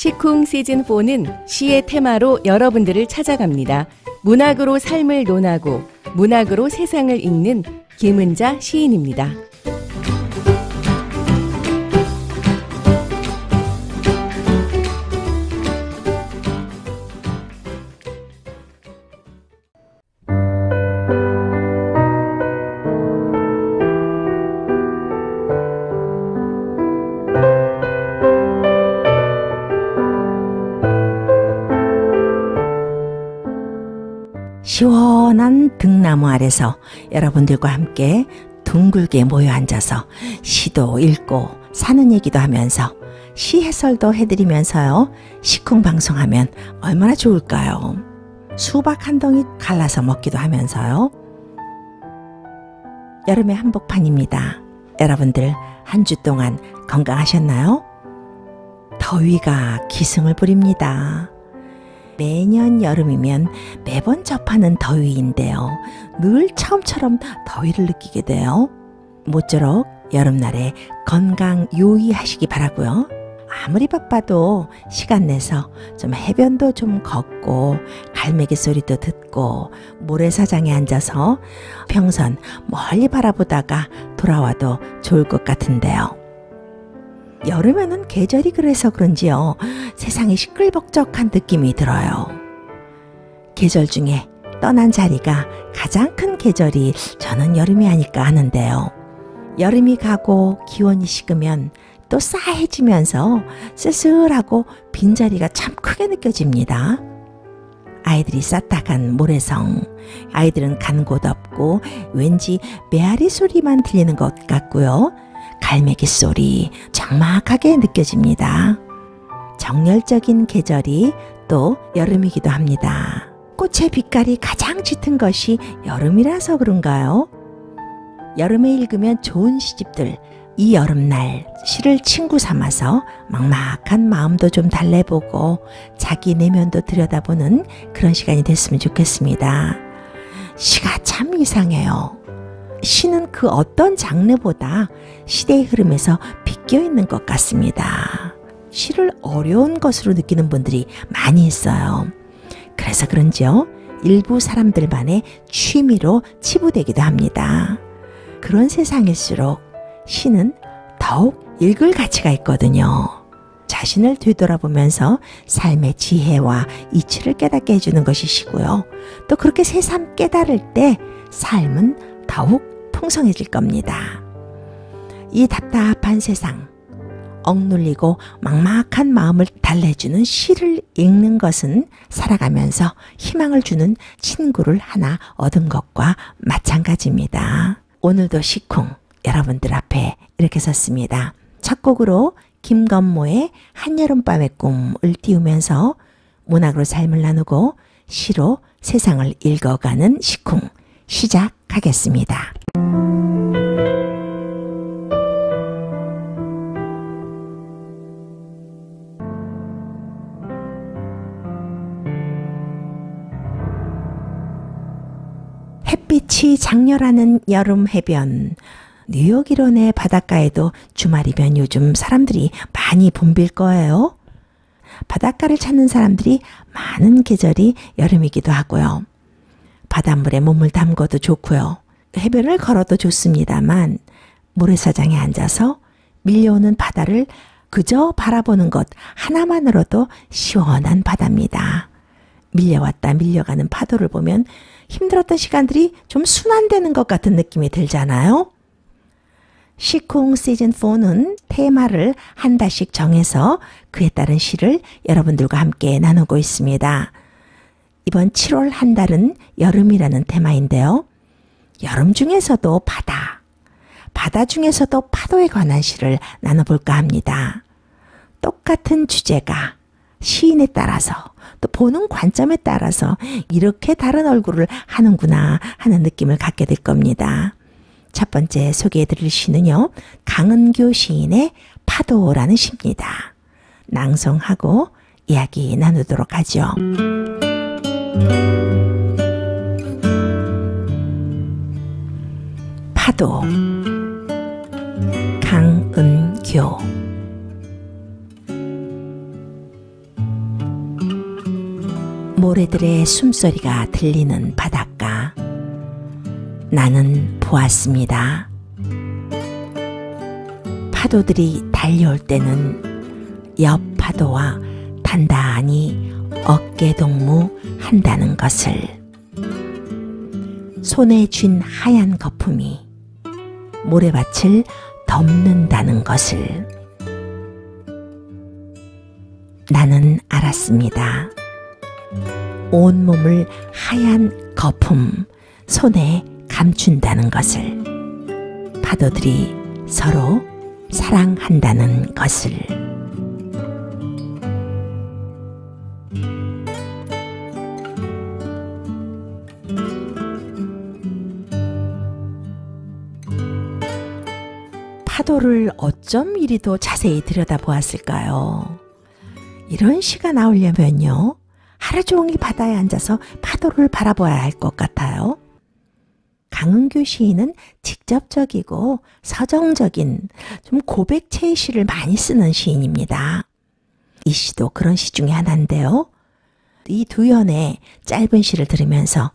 시쿵 시즌4는 시의 테마로 여러분들을 찾아갑니다. 문학으로 삶을 논하고 문학으로 세상을 읽는 김은자 시인입니다. 시원한 등나무 아래서 여러분들과 함께 둥글게 모여 앉아서 시도 읽고 사는 얘기도 하면서 시 해설도 해드리면서요. 시쿵 방송하면 얼마나 좋을까요? 수박 한 덩이 갈라서 먹기도 하면서요. 여름의 한복판입니다. 여러분들 한 주 동안 건강하셨나요? 더위가 기승을 부립니다. 매년 여름이면 매번 접하는 더위인데요. 늘 처음처럼 더위를 느끼게 돼요. 모쪼록 여름날에 건강 유의하시기 바라고요. 아무리 바빠도 시간 내서 좀 해변도 좀 걷고 갈매기 소리도 듣고 모래사장에 앉아서 평선 멀리 바라보다가 돌아와도 좋을 것 같은데요. 여름에는 계절이 그래서 그런지요. 세상이 시끌벅적한 느낌이 들어요. 계절 중에 떠난 자리가 가장 큰 계절이 저는 여름이 아닐까 하는데요. 여름이 가고 기온이 식으면 또 싸해지면서 쓸쓸하고 빈자리가 참 크게 느껴집니다. 아이들이 싸딱한 모래성, 아이들은 간 곳 없고 왠지 메아리 소리만 들리는 것 같고요. 갈매기 소리 적막하게 느껴집니다. 정열적인 계절이 또 여름이기도 합니다. 꽃의 빛깔이 가장 짙은 것이 여름이라서 그런가요? 여름에 읽으면 좋은 시집들, 이 여름날 시를 친구 삼아서 막막한 마음도 좀 달래보고 자기 내면도 들여다보는 그런 시간이 됐으면 좋겠습니다. 시가 참 이상해요. 시는 그 어떤 장르보다 시대의 흐름에서 비껴 있는 것 같습니다. 시를 어려운 것으로 느끼는 분들이 많이 있어요. 그래서 그런지요, 일부 사람들만의 취미로 치부되기도 합니다. 그런 세상일수록 시는 더욱 읽을 가치가 있거든요. 자신을 되돌아보면서 삶의 지혜와 이치를 깨닫게 해주는 것이 시고요. 또 그렇게 새삼 깨달을 때 삶은 더욱 풍성해질 겁니다. 이 답답한 세상, 억눌리고 막막한 마음을 달래주는 시를 읽는 것은 살아가면서 희망을 주는 친구를 하나 얻은 것과 마찬가지입니다. 오늘도 시쿵 여러분들 앞에 이렇게 섰습니다. 첫 곡으로 김건모의 한여름밤의 꿈을 띄우면서 문학으로 삶을 나누고 시로 세상을 읽어가는 시쿵 시작하겠습니다. 햇빛이 장렬하는 여름 해변, 뉴욕 일원의 바닷가에도 주말이면 요즘 사람들이 많이 붐빌 거예요. 바닷가를 찾는 사람들이 많은 계절이 여름이기도 하고요. 바닷물에 몸을 담궈도 좋고요. 해변을 걸어도 좋습니다만 모래사장에 앉아서 밀려오는 바다를 그저 바라보는 것 하나만으로도 시원한 바다입니다. 밀려왔다 밀려가는 파도를 보면 힘들었던 시간들이 좀 순환되는 것 같은 느낌이 들잖아요. 시쿵 시즌4는 테마를 한 달씩 정해서 그에 따른 시를 여러분들과 함께 나누고 있습니다. 이번 7월 한 달은 여름이라는 테마인데요. 여름 중에서도 바다, 바다 중에서도 파도에 관한 시를 나눠볼까 합니다. 똑같은 주제가 시인에 따라서 또 보는 관점에 따라서 이렇게 다른 얼굴을 하는구나 하는 느낌을 갖게 될 겁니다. 첫 번째 소개해드릴 시는요, 강은교 시인의 파도라는 시입니다. 낭송하고 이야기 나누도록 하죠. 파도, 강은교. 모래들의 숨소리가 들리는 바닷가. 나는 보았습니다. 파도들이 달려올 때는 옆 파도와 단단히 어깨동무 한다는 것을, 손에 쥔 하얀 거품이 모래밭을 덮는다는 것을 나는 알았습니다. 온몸을 하얀 거품, 손에 감춘다는 것을, 파도들이 서로 사랑한다는 것을. 파도를 어쩜 이리도 자세히 들여다보았을까요? 이런 시가 나오려면요, 하루 종일 바다에 앉아서 파도를 바라봐야 할 것 같아요. 강은규 시인은 직접적이고 서정적인 좀 고백체의 시를 많이 쓰는 시인입니다. 이 시도 그런 시 중에 하나인데요. 이 두 연의 짧은 시를 들으면서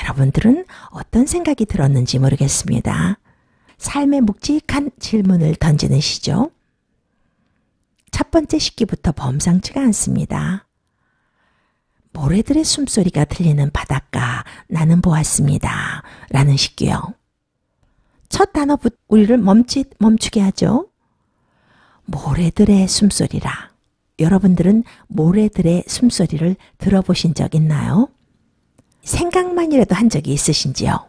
여러분들은 어떤 생각이 들었는지 모르겠습니다. 삶의 묵직한 질문을 던지는 시죠. 첫 번째 시기부터 범상치가 않습니다. 모래들의 숨소리가 들리는 바닷가, 나는 보았습니다. 라는 시기요. 첫 단어부터 우리를 멈추게 하죠. 모래들의 숨소리라. 여러분들은 모래들의 숨소리를 들어보신 적 있나요? 생각만이라도 한 적이 있으신지요?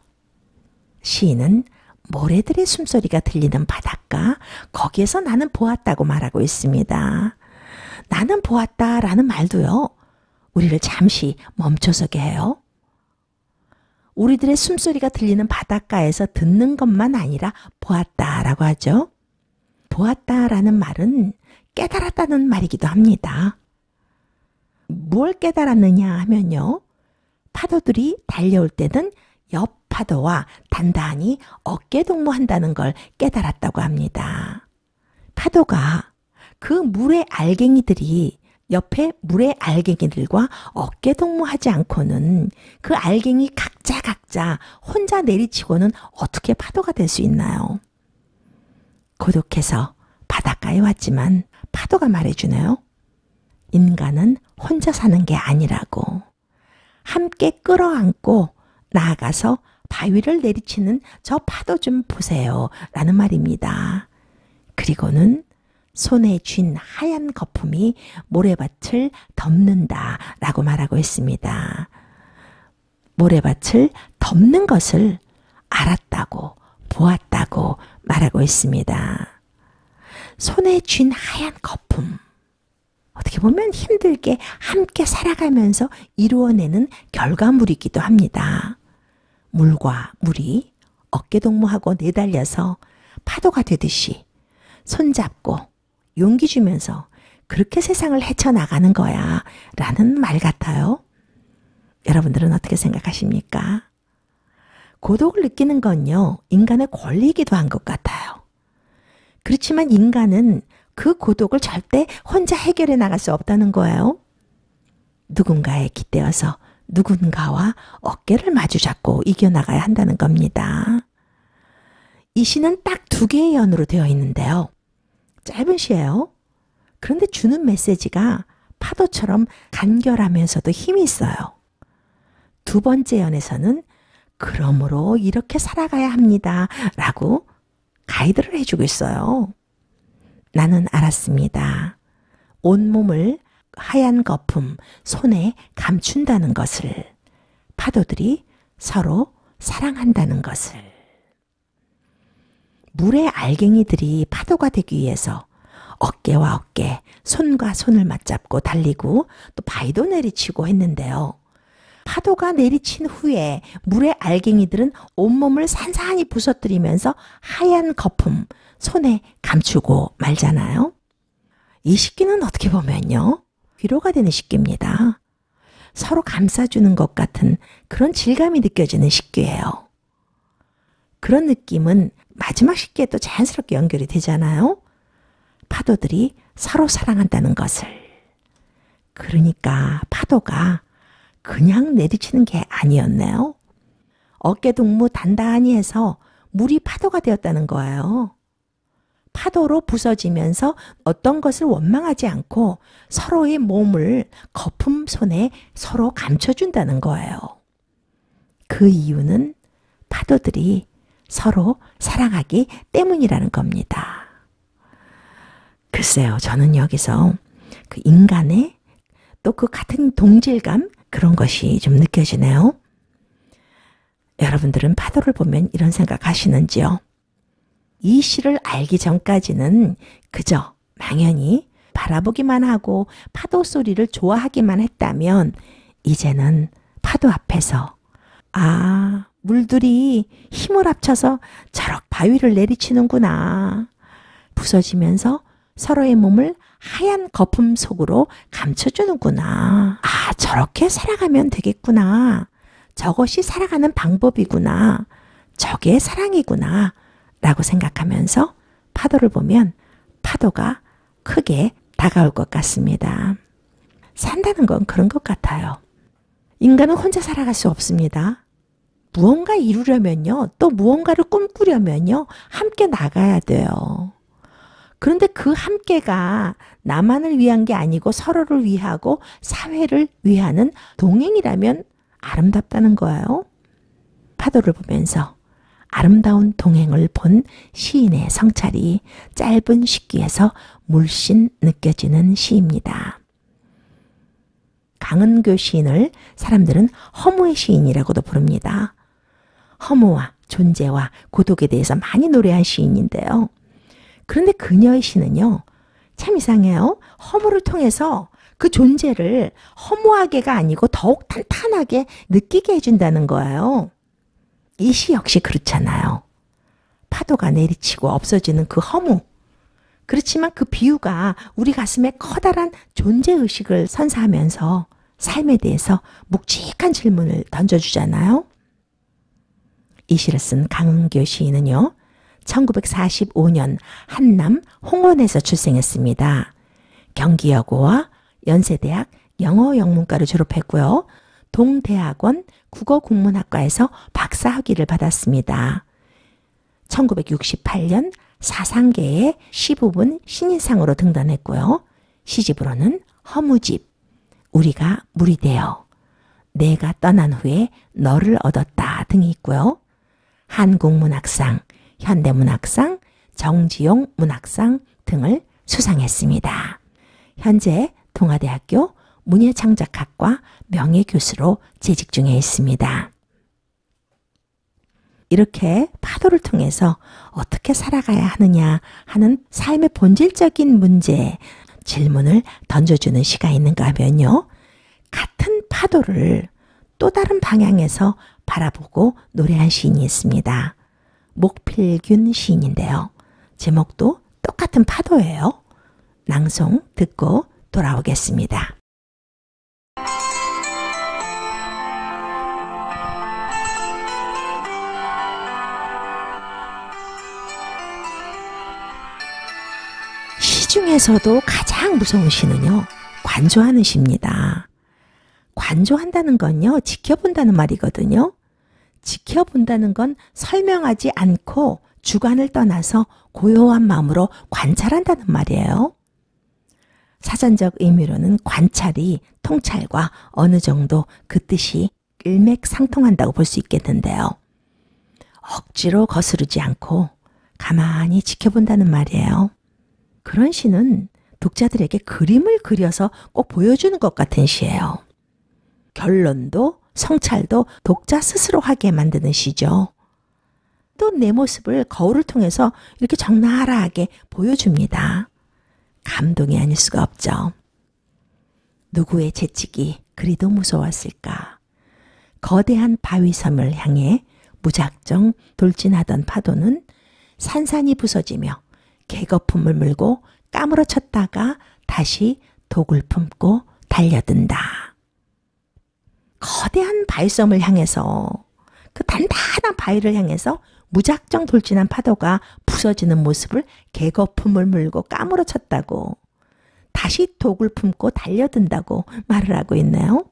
시인은 모래들의 숨소리가 들리는 바닷가, 거기에서 나는 보았다고 말하고 있습니다. 나는 보았다라는 말도요, 우리를 잠시 멈춰서게 해요. 우리들의 숨소리가 들리는 바닷가에서 듣는 것만 아니라 보았다라고 하죠. 보았다라는 말은 깨달았다는 말이기도 합니다. 뭘 깨달았느냐 하면요, 파도들이 달려올 때는 옆 파도와 단단히 어깨동무한다는 걸 깨달았다고 합니다. 파도가 그 물의 알갱이들이 옆에 물의 알갱이들과 어깨동무하지 않고는 그 알갱이 각자 혼자 내리치고는 어떻게 파도가 될 수 있나요? 고독해서 바닷가에 왔지만 파도가 말해주네요. 인간은 혼자 사는 게 아니라고. 함께 끌어안고 나아가서 바위를 내리치는 저 파도 좀 보세요. 라는 말입니다. 그리고는 손에 쥔 하얀 거품이 모래밭을 덮는다 라고 말하고 있습니다. 모래밭을 덮는 것을 알았다고, 보았다고 말하고 있습니다. 손에 쥔 하얀 거품. 어떻게 보면 힘들게 함께 살아가면서 이루어내는 결과물이기도 합니다. 물과 물이 어깨동무하고 내달려서 파도가 되듯이 손잡고 용기 주면서 그렇게 세상을 헤쳐나가는 거야 라는 말 같아요. 여러분들은 어떻게 생각하십니까? 고독을 느끼는 건요, 인간의 권리이기도 한 것 같아요. 그렇지만 인간은 그 고독을 절대 혼자 해결해 나갈 수 없다는 거예요. 누군가에 깃대어서 누군가와 어깨를 마주잡고 이겨나가야 한다는 겁니다. 이 시는 딱 2개의 연으로 되어 있는데요. 짧은 시예요. 그런데 주는 메시지가 파도처럼 간결하면서도 힘이 있어요. 2번째 연에서는 그러므로 이렇게 살아가야 합니다. 라고 가이드를 해주고 있어요. 나는 알았습니다. 온몸을 하얀 거품, 손에 감춘다는 것을, 파도들이 서로 사랑한다는 것을. 물의 알갱이들이 파도가 되기 위해서 어깨와 어깨, 손과 손을 맞잡고 달리고 또 바위도 내리치고 했는데요. 파도가 내리친 후에 물의 알갱이들은 온몸을 산산히 부서뜨리면서 하얀 거품, 손에 감추고 말잖아요. 이 식기는 어떻게 보면요, 위로가 되는 식기입니다. 서로 감싸주는 것 같은 그런 질감이 느껴지는 식기예요. 그런 느낌은 마지막 식기에 또 자연스럽게 연결이 되잖아요. 파도들이 서로 사랑한다는 것을. 그러니까 파도가 그냥 내리치는 게 아니었네요. 어깨동무 단단히 해서 물이 파도가 되었다는 거예요. 파도로 부서지면서 어떤 것을 원망하지 않고 서로의 몸을 거품 손에 서로 감춰준다는 거예요. 그 이유는 파도들이 서로 사랑하기 때문이라는 겁니다. 글쎄요, 저는 여기서 그 인간의 또 그 같은 동질감, 그런 것이 좀 느껴지네요. 여러분들은 파도를 보면 이런 생각 하시는지요? 이 시를 알기 전까지는 그저 망연히 바라보기만 하고 파도 소리를 좋아하기만 했다면, 이제는 파도 앞에서 아, 물들이 힘을 합쳐서 저렇게 바위를 내리치는구나. 부서지면서 서로의 몸을 하얀 거품 속으로 감춰주는구나. 아, 저렇게 살아가면 되겠구나. 저것이 살아가는 방법이구나. 저게 사랑이구나. 라고 생각하면서 파도를 보면 파도가 크게 다가올 것 같습니다. 산다는 건 그런 것 같아요. 인간은 혼자 살아갈 수 없습니다. 무언가 이루려면요, 또 무언가를 꿈꾸려면요, 함께 나가야 돼요. 그런데 그 함께가 나만을 위한 게 아니고 서로를 위하고 사회를 위하는 동행이라면 아름답다는 거예요. 파도를 보면서 아름다운 동행을 본 시인의 성찰이 짧은 식기에서 물씬 느껴지는 시입니다. 강은교 시인을 사람들은 허무의 시인이라고도 부릅니다. 허무와 존재와 고독에 대해서 많이 노래한 시인인데요. 그런데 그녀의 시는요, 참 이상해요. 허무를 통해서 그 존재를 허무하게가 아니고 더욱 탄탄하게 느끼게 해준다는 거예요. 이 시 역시 그렇잖아요. 파도가 내리치고 없어지는 그 허무. 그렇지만 그 비유가 우리 가슴에 커다란 존재의식을 선사하면서 삶에 대해서 묵직한 질문을 던져주잖아요. 이 시를 쓴 강은교 시인은요, 1945년 한남 홍원에서 출생했습니다. 경기여고와 연세대학 영어영문과를 졸업했고요. 동대학원 국어국문학과에서 박사학위를 받았습니다. 1968년 사상계의 시부분 신인상으로 등단했고요. 시집으로는 허무집, 우리가 물이 되어, 내가 떠난 후에 너를 얻었다 등이 있고요. 한국문학상, 현대문학상, 정지용 문학상 등을 수상했습니다. 현재 동아대학교 문예창작학과 명예교수로 재직 중에 있습니다. 이렇게 파도를 통해서 어떻게 살아가야 하느냐 하는 삶의 본질적인 문제, 질문을 던져주는 시가 있는가 하면요, 같은 파도를 또 다른 방향에서 바라보고 노래한 시인이 있습니다. 목필균 시인인데요. 제목도 똑같은 파도예요. 낭송 듣고 돌아오겠습니다. 시 중에서도 가장 무서운 시는요, 관조하는 시입니다. 관조한다는 건요, 지켜본다는 말이거든요. 지켜본다는 건 설명하지 않고 주관을 떠나서 고요한 마음으로 관찰한다는 말이에요. 사전적 의미로는 관찰이 통찰과 어느 정도 그 뜻이 일맥상통한다고 볼 수 있겠는데요. 억지로 거스르지 않고 가만히 지켜본다는 말이에요. 그런 시는 독자들에게 그림을 그려서 꼭 보여주는 것 같은 시예요. 결론도 성찰도 독자 스스로 하게 만드는 시죠. 또 내 모습을 거울을 통해서 이렇게 적나라하게 보여줍니다. 감동이 아닐 수가 없죠. 누구의 재치기 그리도 무서웠을까. 거대한 바위섬을 향해 무작정 돌진하던 파도는 산산이 부서지며 개거품을 물고 까무러쳤다가 다시 독을 품고 달려든다. 거대한 바위섬을 향해서, 그 단단한 바위를 향해서 무작정 돌진한 파도가 부서지는 모습을 개거품을 물고 까무러쳤다고, 다시 독을 품고 달려든다고 말을 하고 있네요.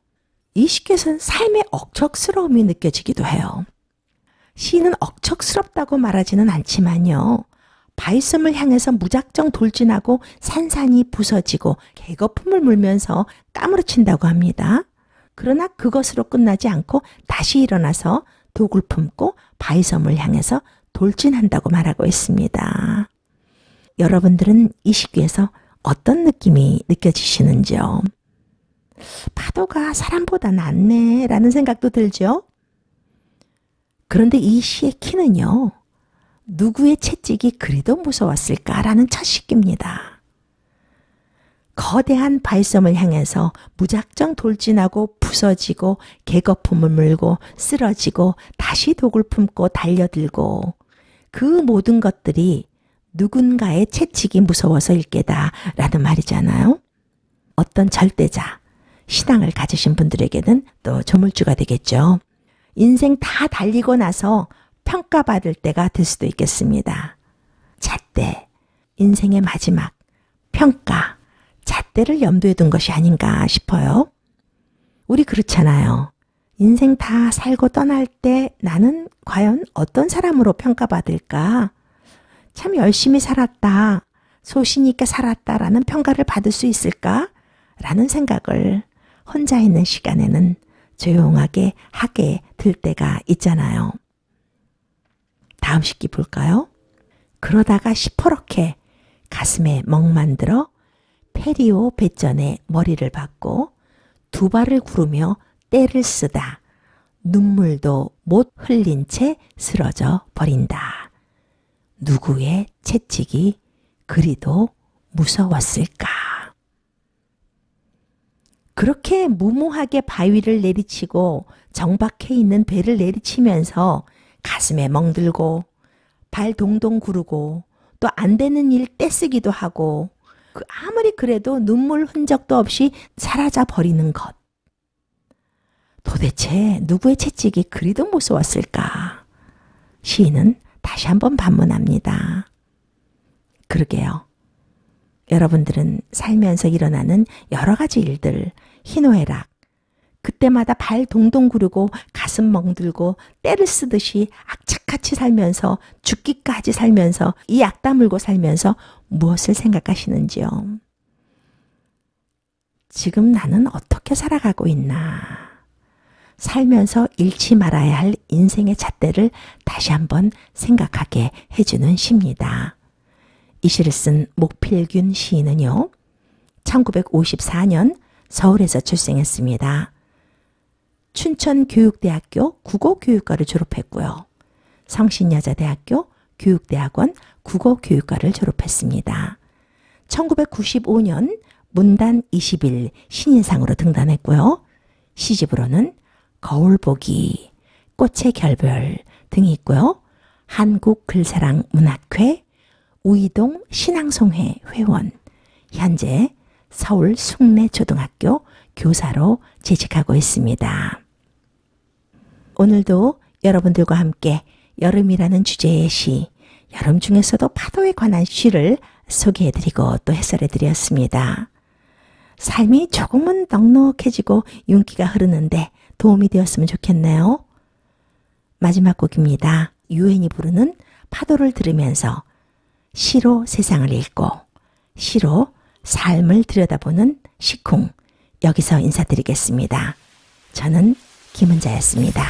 이 시께서는 삶의 억척스러움이 느껴지기도 해요. 시인은 억척스럽다고 말하지는 않지만요. 바위섬을 향해서 무작정 돌진하고 산산이 부서지고 개거품을 물면서 까무러친다고 합니다. 그러나 그것으로 끝나지 않고 다시 일어나서 독을 품고 바위섬을 향해서 돌진한다고 말하고 있습니다. 여러분들은 이 시기에서 어떤 느낌이 느껴지시는지요? 파도가 사람보다 낫네 라는 생각도 들죠? 그런데 이 시의 키는요. 누구의 채찍이 그리도 무서웠을까라는 첫 시기입니다. 거대한 바위섬을 향해서 무작정 돌진하고 부서지고 개거품을 물고 쓰러지고 다시 독을 품고 달려들고 그 모든 것들이 누군가의 채찍이 무서워서일 게다 라는 말이잖아요. 어떤 절대자, 신앙을 가지신 분들에게는 또 조물주가 되겠죠. 인생 다 달리고 나서 평가받을 때가 될 수도 있겠습니다. 잣대, 인생의 마지막 평가, 잣대를 염두에 둔 것이 아닌가 싶어요. 우리 그렇잖아요. 인생 다 살고 떠날 때 나는 과연 어떤 사람으로 평가받을까? 참 열심히 살았다, 소신 있게 살았다라는 평가를 받을 수 있을까? 라는 생각을 혼자 있는 시간에는 조용하게 하게 될 때가 있잖아요. 다음 시기 볼까요? 그러다가 시퍼렇게 가슴에 멍만 들어 페리오 배전에 머리를 박고 두 발을 구르며 떼를 쓰다 눈물도 못 흘린 채 쓰러져 버린다. 누구의 채찍이 그리도 무서웠을까? 그렇게 무모하게 바위를 내리치고 정박해 있는 배를 내리치면서 가슴에 멍들고 발 동동 구르고 또 안 되는 일 떼쓰기도 하고 아무리 그래도 눈물 흔적도 없이 사라져 버리는 것. 도대체 누구의 채찍이 그리도 무서웠을까? 시인은 다시 한번 반문합니다. 그러게요. 여러분들은 살면서 일어나는 여러 가지 일들, 희노애락, 그때마다 발 동동 구르고 가슴 멍들고 때를 쓰듯이 악착같이 살면서 죽기까지 살면서 이 약 다물고 살면서 무엇을 생각하시는지요? 지금 나는 어떻게 살아가고 있나? 살면서 잃지 말아야 할 인생의 잣대를 다시 한번 생각하게 해주는 시입니다. 이 시를 쓴 목필균 시인은요. 1954년 서울에서 출생했습니다. 춘천교육대학교 국어교육과를 졸업했고요. 성신여자대학교 교육대학원 국어교육과를 졸업했습니다. 1995년 문단 20일 신인상으로 등단했고요. 시집으로는 거울보기, 꽃의 결별 등이 있고요. 한국글사랑문학회, 우이동 신앙송회 회원, 현재 서울 숭례초등학교 교사로 재직하고 있습니다. 오늘도 여러분들과 함께 여름이라는 주제의 시, 여름 중에서도 파도에 관한 시를 소개해드리고 또 해설해드렸습니다. 삶이 조금은 넉넉해지고 윤기가 흐르는데 도움이 되었으면 좋겠네요. 마지막 곡입니다. 유엔이 부르는 파도를 들으면서 시로 세상을 읽고 시로 삶을 들여다보는 시쿵, 여기서 인사드리겠습니다. 저는 김은자였습니다.